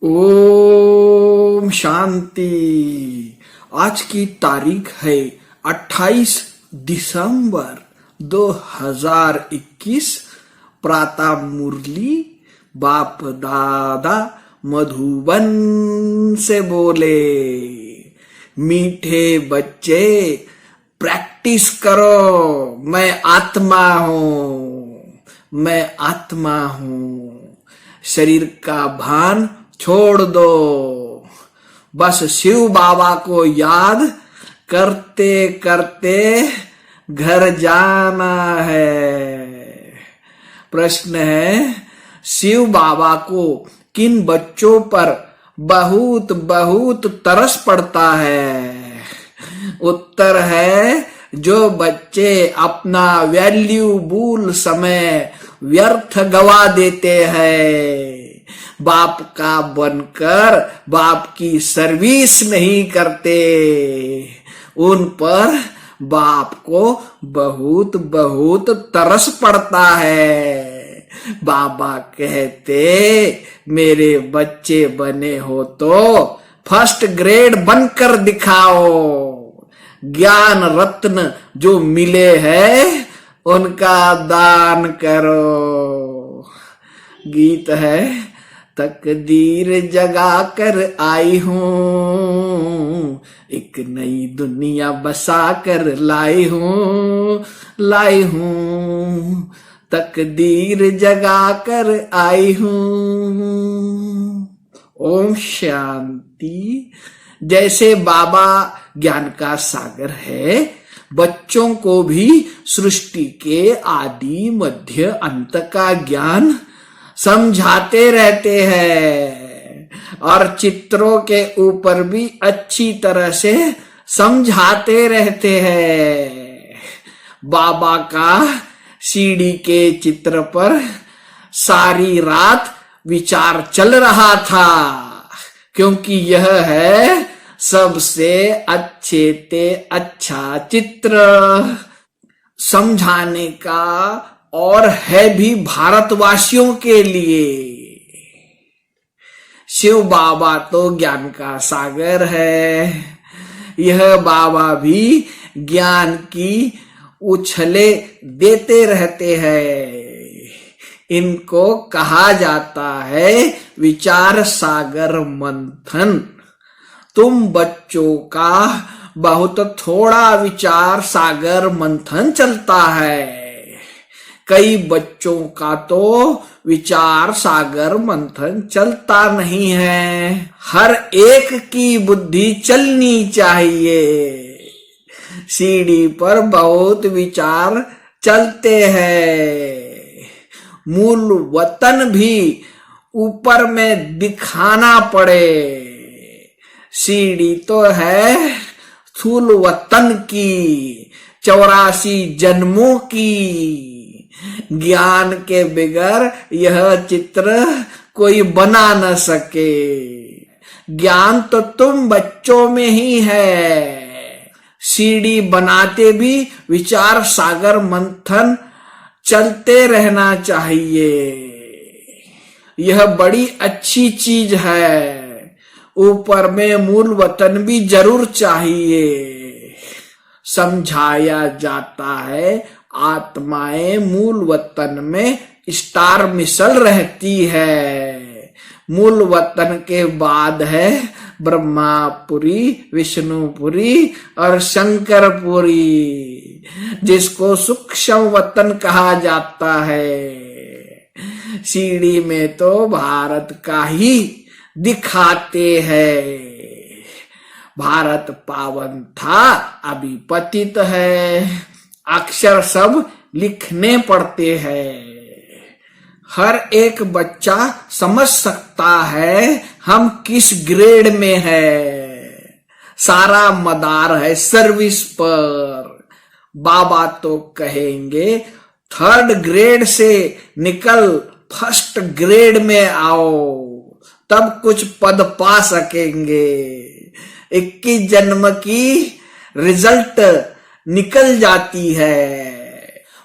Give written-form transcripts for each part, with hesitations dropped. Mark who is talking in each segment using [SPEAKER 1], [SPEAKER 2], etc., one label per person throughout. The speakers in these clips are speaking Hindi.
[SPEAKER 1] ओम शांति। आज की तारीख है 28 दिसंबर 2021। प्रातः मुरली बाप दादा मधुबन से बोले, मीठे बच्चे प्रैक्टिस करो, मैं आत्मा हूँ, मैं आत्मा हूँ। शरीर का भान छोड़ दो, बस शिव बाबा को याद करते करते घर जाना है। प्रश्न है, शिव बाबा को किन बच्चों पर बहुत बहुत तरस पड़ता है? उत्तर है, जो बच्चे अपना वैल्यूबल समय व्यर्थ गवा देते हैं, बाप का बनकर बाप की सर्विस नहीं करते, उन पर बाप को बहुत बहुत तरस पड़ता है। बाबा कहते, मेरे बच्चे बने हो तो फर्स्ट ग्रेड बनकर दिखाओ, ज्ञान रत्न जो मिले हैं उनका दान करो। गीत है, तकदीर जगा कर आई हूँ, एक नई दुनिया बसा कर लाई हूँ, लाई हूँ, तकदीर जगा कर आई हूँ। ओम शांति। जैसे बाबा ज्ञान का सागर है, बच्चों को भी सृष्टि के आदि मध्य अंत का ज्ञान समझाते रहते हैं और चित्रों के ऊपर भी अच्छी तरह से समझाते रहते हैं। बाबा का सीढ़ी के चित्र पर सारी रात विचार चल रहा था, क्योंकि यह है सबसे अच्छे ते अच्छा चित्र। समझाने का और है भी भारतवासियों के लिए। शिव बाबा तो ज्ञान का सागर है, यह बाबा भी ज्ञान की उछले देते रहते हैं। इनको कहा जाता है विचार सागर मंथन। तुम बच्चों का बहुत थोड़ा विचार सागर मंथन चलता है, कई बच्चों का तो विचार सागर मंथन चलता नहीं है। हर एक की बुद्धि चलनी चाहिए। सीढ़ी पर बहुत विचार चलते हैं, मूल वतन भी ऊपर में दिखाना पड़े। सीढ़ी तो है स्थूल वतन की, 84 जन्मों की। ज्ञान के बगैर यह चित्र कोई बना न सके। ज्ञान तो तुम बच्चों में ही है। सीढ़ी बनाते भी विचार सागर मंथन चलते रहना चाहिए। यह बड़ी अच्छी चीज है। ऊपर में मूल वतन भी जरूर चाहिए। समझाया जाता है, आत्माएं मूल वतन में स्टार मिसल रहती है। मूल वतन के बाद है ब्रह्मापुरी, विष्णुपुरी और शंकरपुरी, जिसको सूक्ष्म वतन कहा जाता है। सीढ़ी में तो भारत का ही दिखाते हैं। भारत पावन था, अभी पतित है। अक्षर सब लिखने पड़ते हैं। हर एक बच्चा समझ सकता है हम किस ग्रेड में है। सारा मदार है सर्विस पर। बाबा तो कहेंगे, थर्ड ग्रेड से निकल फर्स्ट ग्रेड में आओ, तब कुछ पद पा सकेंगे। 21 जन्म की रिजल्ट निकल जाती है।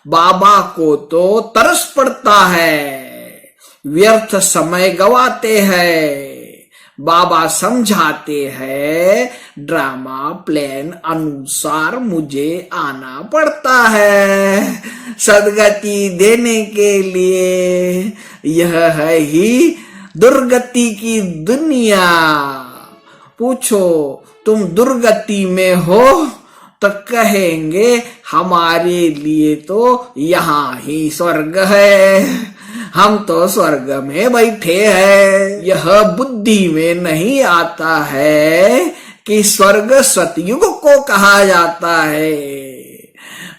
[SPEAKER 1] बाबा को तो तरस पड़ता है, व्यर्थ समय गवाते हैं, बाबा समझाते हैं ड्रामा प्लान अनुसार मुझे आना पड़ता है सदगति देने के लिए। यह है ही दुर्गति की दुनिया। पूछो तुम दुर्गति में हो तो कहेंगे हमारे लिए तो यहाँ ही स्वर्ग है, हम तो स्वर्ग में बैठे हैं। यह बुद्धि में नहीं आता है कि स्वर्ग सतयुग को कहा जाता है।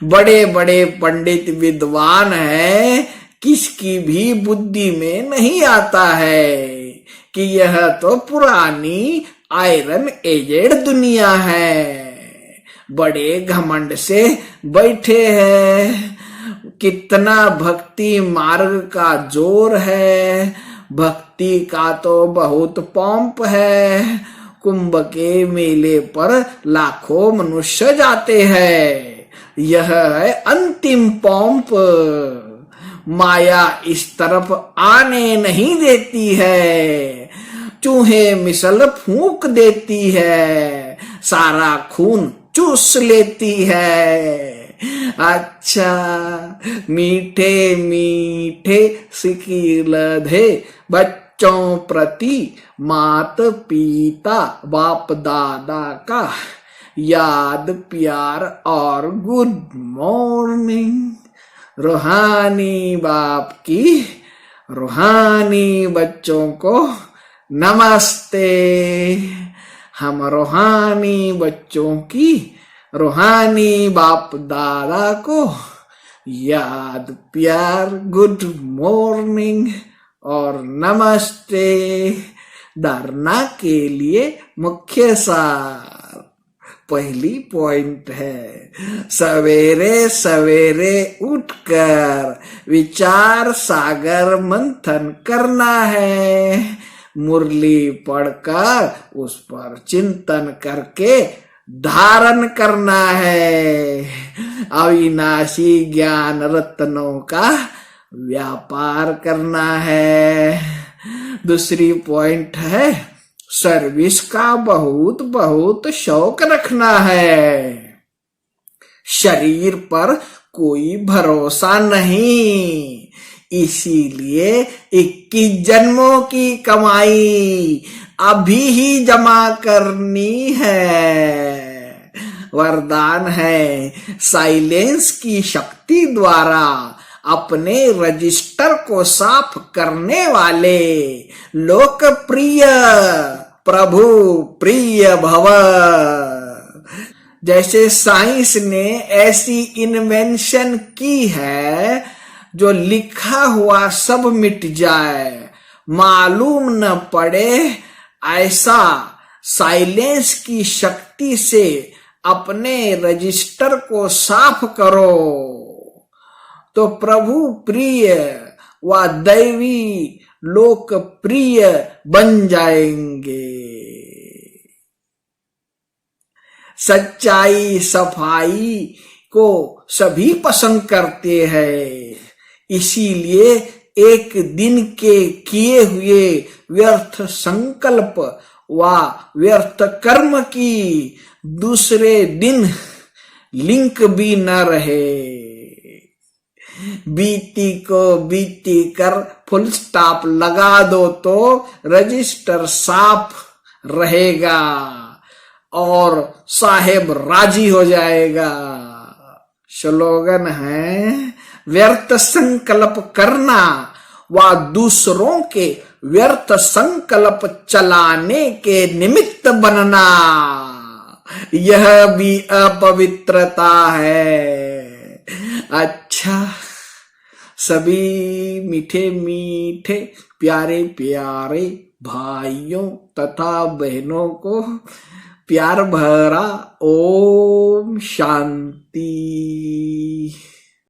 [SPEAKER 1] बड़े बड़े पंडित विद्वान हैं, किसकी भी बुद्धि में नहीं आता है कि यह तो पुरानी आयरन एजेड दुनिया है। बड़े घमंड से बैठे हैं। कितना भक्ति मार्ग का जोर है, भक्ति का तो बहुत पंप है। कुंभ के मेले पर लाखों मनुष्य जाते हैं, यह है अंतिम पंप। माया इस तरफ आने नहीं देती है, चूहे मिसल फूंक देती है, सारा खून चूस लेती है। अच्छा मीठे मीठे सिकील धे बच्चों प्रति मात पिता बाप दादा का याद प्यार और गुड मॉर्निंग। रूहानी बाप की रूहानी बच्चों को नमस्ते। हम रूहानी बच्चों की रूहानी बाप दादा को याद प्यार गुड मॉर्निंग और नमस्ते। धारणा के लिए मुख्य सार। पहली पॉइंट है सवेरे सवेरे उठकर विचार सागर मंथन करना है। मुरली पढ़कर उस पर चिंतन करके धारण करना है। अविनाशी ज्ञान रत्नों का व्यापार करना है। दूसरी पॉइंट है सर्विस का बहुत बहुत शौक रखना है। शरीर पर कोई भरोसा नहीं, इसीलिए 21 जन्मों की कमाई अभी ही जमा करनी है। वरदान है साइलेंस की शक्ति द्वारा अपने रजिस्टर को साफ करने वाले लोकप्रिय प्रभु प्रिय भव। जैसे साइंस ने ऐसी इन्वेंशन की है जो लिखा हुआ सब मिट जाए, मालूम न पड़े, ऐसा साइलेंस की शक्ति से अपने रजिस्टर को साफ करो तो प्रभु प्रिय व दैवी लोकप्रिय बन जाएंगे। सच्चाई सफाई को सभी पसंद करते हैं, इसीलिए एक दिन के किए हुए व्यर्थ संकल्प व व्यर्थ कर्म की दूसरे दिन लिंक भी न रहे। बीती को बीती कर फुल स्टॉप लगा दो तो रजिस्टर साफ रहेगा और साहेब राजी हो जाएगा। स्लोगन है व्यर्थ संकल्प करना व दूसरों के व्यर्थ संकल्प चलाने के निमित्त बनना, यह भी अपवित्रता है। अच्छा सभी मीठे मीठे प्यारे प्यारे भाइयों तथा बहनों को प्यार भरा ओम शांति।